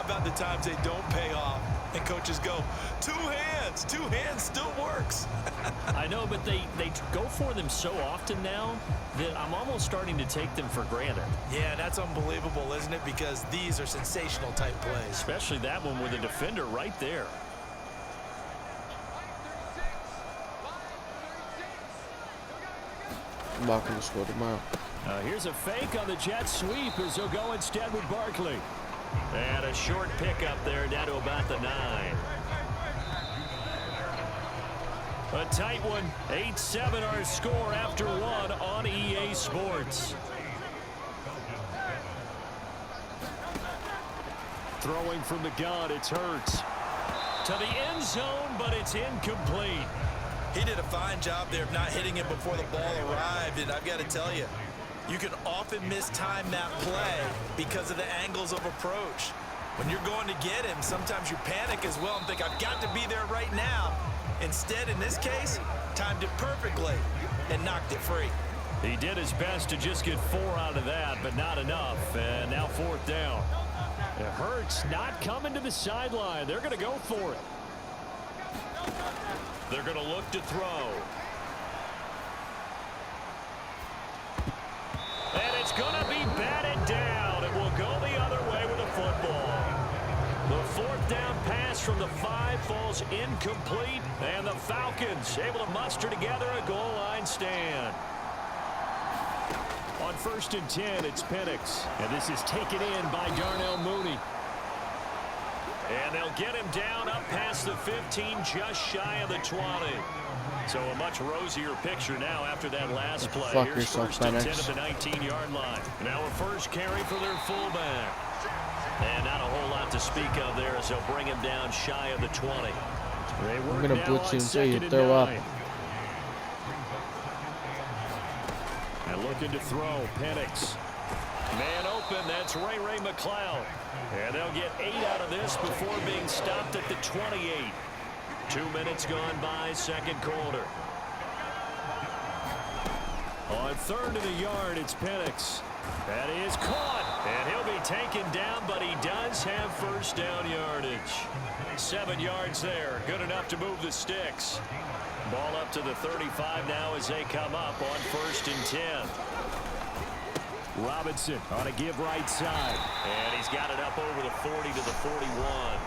about the times they don't pay off and coaches go, two hands still works. I know, but they go for them so often now that I'm almost starting to take them for granted. Yeah, that's unbelievable, isn't it? Because these are sensational type plays. Especially that one with the defender right there. I'm not going to score tomorrow. Here's a fake on the jet sweep as they'll go instead with Barkley. And a short pickup there down to about the 9. A tight one. 8-7 our score after one on EA Sports. Throwing from the gun, it's Hurts. To the end zone, but it's incomplete. He did a fine job there of not hitting him before the ball arrived, and I've got to tell you, you can often mistime that play because of the angles of approach. When you're going to get him, sometimes you panic as well and think, I've got to be there right now. Instead, in this case, timed it perfectly and knocked it free. He did his best to just get 4 out of that, but not enough. And now 4th down. It hurts not coming to the sideline. They're going to go for it. They're going to look to throw. And it's going to be batted down. It will go the other way with the football. The 4th down pass from the 5 falls incomplete. And the Falcons able to muster together a goal line stand. On 1st and 10, it's Penix. And this is taken in by Darnell Mooney. And they'll get him down up past the 15, just shy of the 20. So a much rosier picture now after that last play. Fuck Here's yourself, 1st and 10 Penix. at the 19-yard line. Now a first carry for their fullback. And not a whole lot to speak of there as they'll bring him down shy of the 20. I'm going to blitz you until you throw up. And looking to throw, Penix. Man open, that's Ray McCloud. And they'll get 8 out of this before being stopped at the 28. 2 minutes gone by, second quarter. On 3rd and a yard, it's Penix. That is caught, and he'll be taken down, but he does have 1st down yardage. 7 yards there, good enough to move the sticks. Ball up to the 35 now as they come up on 1st and 10. Robinson on a give right side. And he's got it up over the 40 to the 41.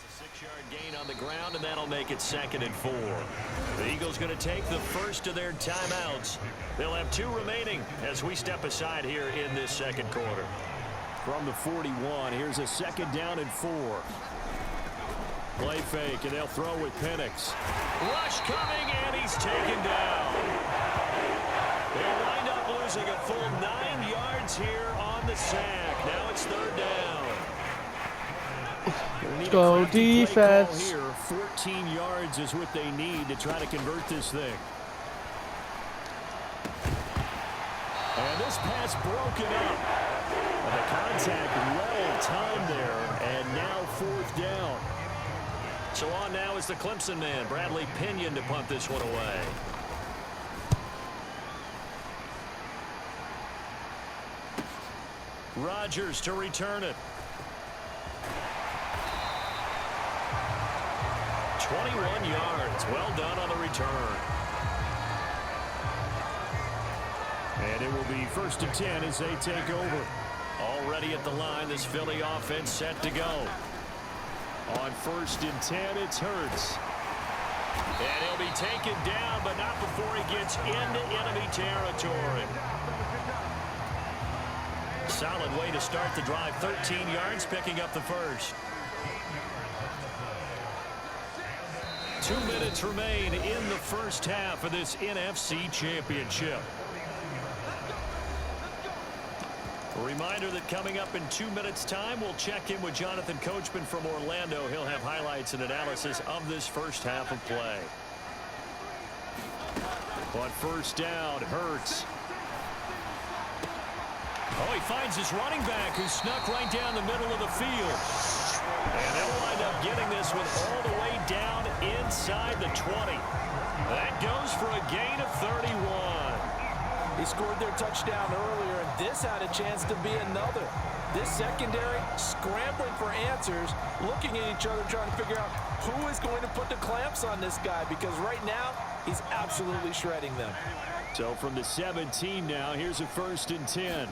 It's a 6-yard gain on the ground, and that'll make it 2nd and 4. The Eagles going to take the first of their timeouts. They'll have 2 remaining as we step aside here in this second quarter. From the 41, here's a 2nd down and 4. Play fake, and they'll throw with Penix. Rush coming, and he's taken down. They'll wind up losing a full 9 yards here on the sack. Now it's 3rd down. Go defense. Here. 14 yards is what they need to try to convert this thing. And this pass broken up. The contact well timed there, and now 4th down. So on now is the Clemson man, Bradley Pinion, to punt this one away. Rodgers to return it. 21 yards. Well done on the return. And it will be 1st and 10 as they take over. Already at the line, this Philly offense set to go. On 1st and 10, it's Hurts. And he'll be taken down, but not before he gets into enemy territory. Solid way to start the drive. 13 yards, picking up the first. 2 minutes remain in the first half of this NFC Championship. A reminder that coming up in 2 minutes' time, we'll check in with Jonathan Coachman from Orlando. He'll have highlights and analysis of this first half of play. On 1st down, Hurts. Oh, he finds his running back who snuck right down the middle of the field. And they'll wind up getting this one all the way down inside the 20. That goes for a gain of 31. He scored their touchdown earlier, and this had a chance to be another. This secondary scrambling for answers, looking at each other, trying to figure out who is going to put the clamps on this guy, because right now he's absolutely shredding them. So from the 17 now, here's a 1st and 10.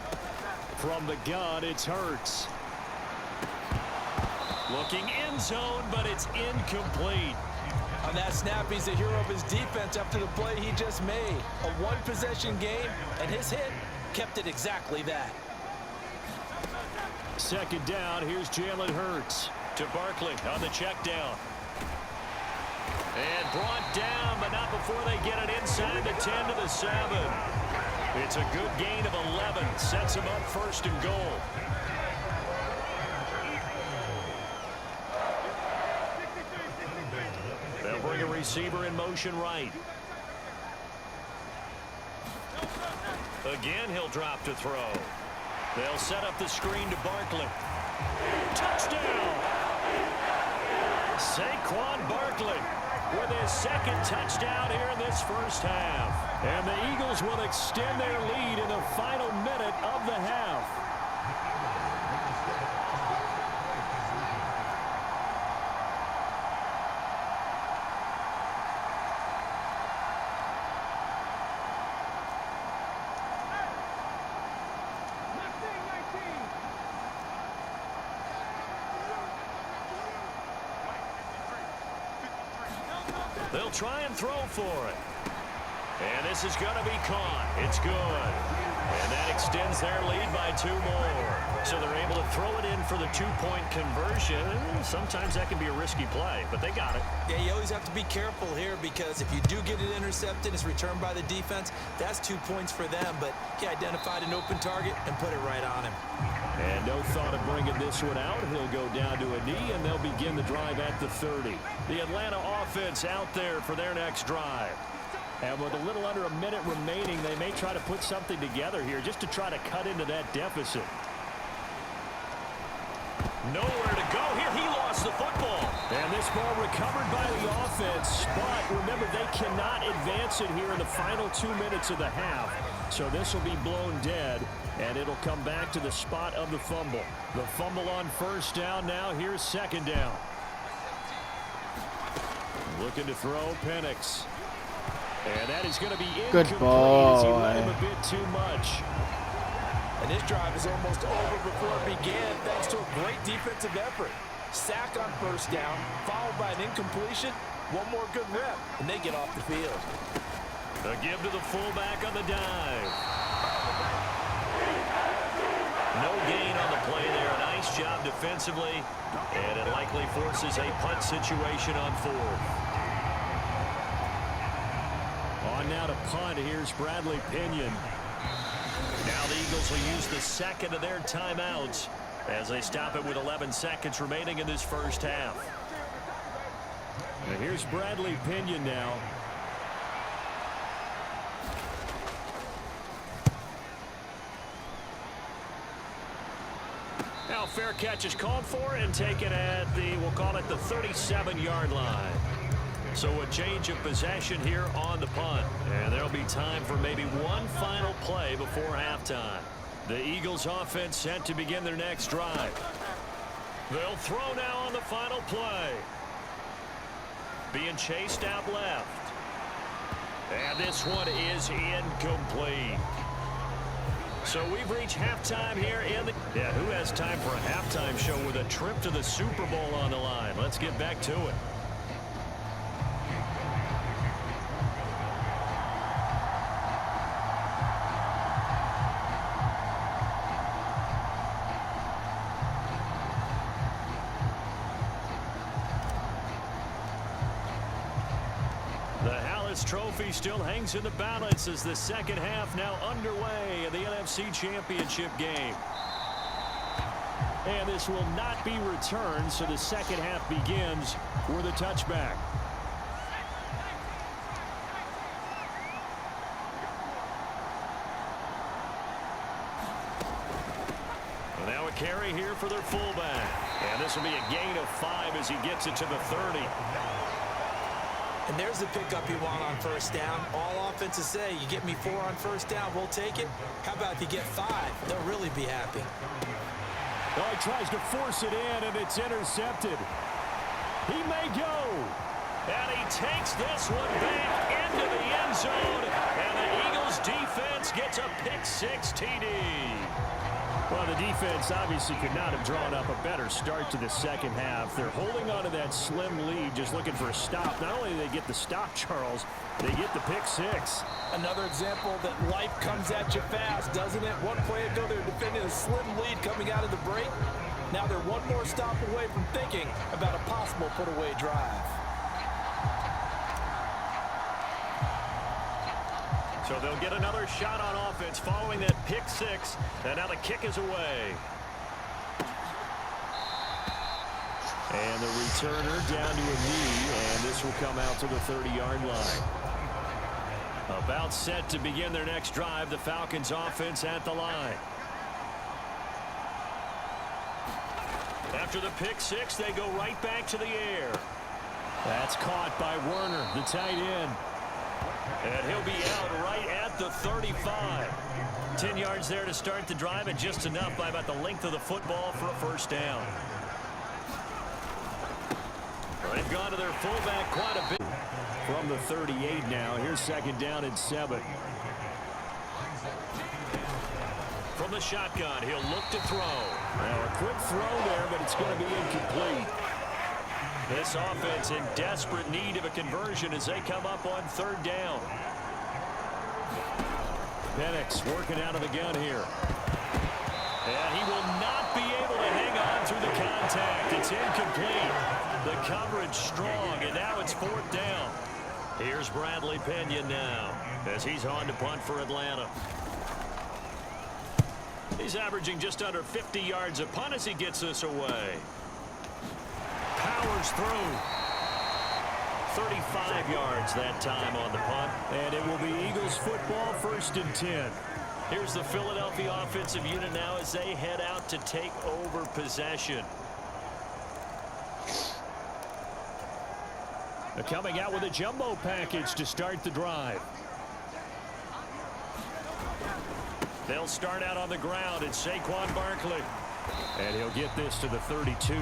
From the gun, it's Hurts. Looking end zone, but it's incomplete. On that snap, he's the hero of his defense after the play he just made. A one-possession game, and his hit kept it exactly that. 2nd down, here's Jalen Hurts to Barkley on the check down. And brought down, but not before they get it inside the 10 to the 7. It's a good gain of 11. Sets him up 1st and goal. They'll bring a receiver in motion right. Again, he'll drop to throw. They'll set up the screen to Barkley. Touchdown! Saquon Barkley with his 2nd touchdown here in this first half. And the Eagles will extend their lead in the final minute of the half. They'll try and throw for it. And this is going to be caught. It's good. And that extends their lead by 2 more. So they're able to throw it in for the 2-point conversion. Sometimes that can be a risky play, but they got it. Yeah, you always have to be careful here, because if you do get it intercepted, it's returned by the defense. That's 2 points for them, but he identified an open target and put it right on him. And no thought of bringing this one out. He'll go down to a knee, and they'll begin the drive at the 30. The Atlanta offense out there for their next drive. And with a little under a minute remaining, they may try to put something together here just to try to cut into that deficit. Nowhere to go here. He lost the football. And this ball recovered by the offense. But remember, they cannot advance it here in the final 2 minutes of the half. So this will be blown dead, and it'll come back to the spot of the fumble. The fumble on 1st down now. Here's 2nd down. Looking to throw, Penix. And that is going to be incomplete. Good ball. As he let him a bit too much. And this drive is almost over before it began, thanks to a great defensive effort. Sack on 1st down, followed by an incompletion. One more good rep, and they get off the field. A give to the fullback on the dive. No gain on the play there. Nice job defensively. And it likely forces a punt situation on 4th. On now to punt. Here's Bradley Pinion. Now the Eagles will use the 2nd of their timeouts as they stop it with 11 seconds remaining in this first half. And here's Bradley Pinion now. Now fair catch is called for and taken at the, we'll call it the 37-yard line. So a change of possession here on the punt. And there'll be time for maybe one final play before halftime. The Eagles offense set to begin their next drive. They'll throw now on the final play. Being chased out left. And this one is incomplete. So we've reached halftime here in the... Yeah, who has time for a halftime show with a trip to the Super Bowl on the line? Let's get back to it. Trophy still hangs in the balance as the second half now underway in the NFC Championship game. And this will not be returned, so the second half begins with a touchback. And now a carry here for their fullback. And this will be a gain of 5 as he gets it to the 30. And there's the pickup you want on first down. All offenses say, you get me 4 on first down, we'll take it. How about if you get 5? They'll really be happy. Well, he tries to force it in, and it's intercepted. He may go. And he takes this one back into the end zone. And the Eagles defense gets a pick-6 TD. Well, the defense obviously could not have drawn up a better start to the second half. They're holding on to that slim lead, just looking for a stop. Not only do they get the stop, Charles, they get the pick-6. Another example that life comes at you fast, doesn't it? One play ago, they were defending a slim lead coming out of the break. Now they're one more stop away from thinking about a possible put-away drive. So they'll get another shot on offense following that pick-6, and now the kick is away. And the returner down to a knee, and this will come out to the 30-yard line. About set to begin their next drive, the Falcons offense at the line. After the pick-6, they go right back to the air. That's caught by Werner, the tight end. And he'll be out right at the 35. 10 yards there to start the drive, and just enough by about the length of the football for a first down. They've gone to their fullback quite a bit. From the 38 now, here's second down and 7. From the shotgun, he'll look to throw. Now a quick throw there, but it's going to be incomplete. This offense in desperate need of a conversion as they come up on third down. Penix working out of the gun here. And he will not be able to hang on through the contact. It's incomplete. The coverage strong, and now it's fourth down. Here's Bradley Pinion now as he's on to punt for Atlanta. He's averaging just under 50 yards a punt as he gets this away. Powers through. 35 yards that time on the punt. And it will be Eagles football, first and 10. Here's the Philadelphia offensive unit now as they head out to take over possession. They're coming out with a jumbo package to start the drive. They'll start out on the ground. It's Saquon Barkley. And he'll get this to the 32.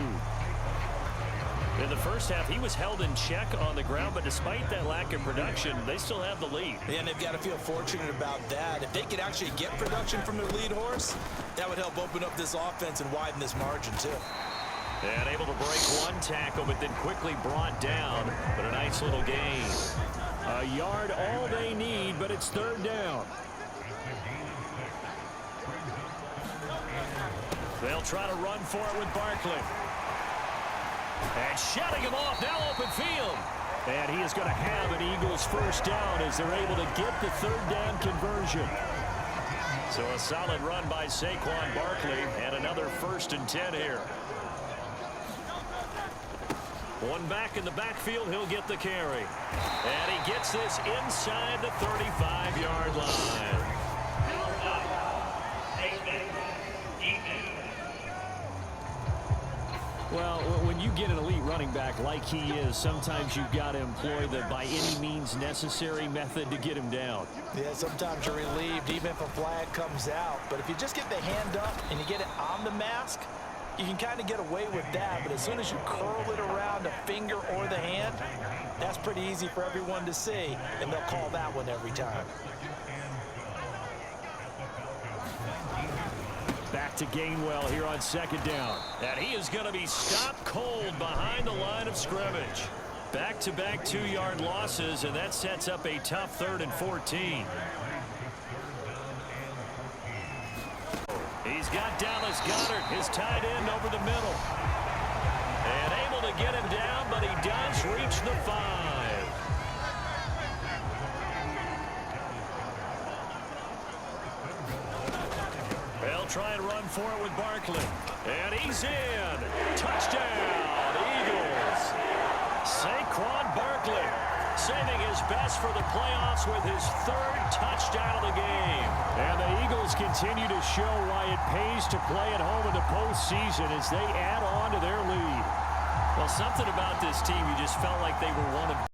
In the first half, he was held in check on the ground, but despite that lack of production, they still have the lead. And they've got to feel fortunate about that. If they could actually get production from their lead horse, that would help open up this offense and widen this margin, too. And able to break one tackle, but then quickly brought down. But a nice little gain. A yard all they need, but it's third down. They'll try to run for it with Barkley. And shutting him off, now open field. And he is going to have an Eagles first down as they're able to get the third down conversion. So a solid run by Saquon Barkley and another first and 10 here. One back in the backfield, he'll get the carry. And he gets this inside the 35-yard line. Well, when you get an elite running back like he is, sometimes you've got to employ the by any means necessary method to get him down. Yeah, sometimes you're relieved even if a flag comes out. But if you just get the hand up and you get it on the mask, you can kind of get away with that. But as soon as you curl it around a finger or the hand, that's pretty easy for everyone to see, and they'll call that one every time. Back to Gainwell here on second down. And he is going to be stopped cold behind the line of scrimmage. Back-to-back 2-yard losses, and that sets up a tough 3rd and 14. He's got Dallas Goedert, his tight end, over the middle. And able to get him down, but he does reach the 5. They'll try and run for it with Barkley. And he's in. Touchdown, Eagles. Saquon Barkley saving his best for the playoffs with his 3rd touchdown of the game. And the Eagles continue to show why it pays to play at home in the postseason as they add on to their lead. Well, something about this team, you just felt like they were one of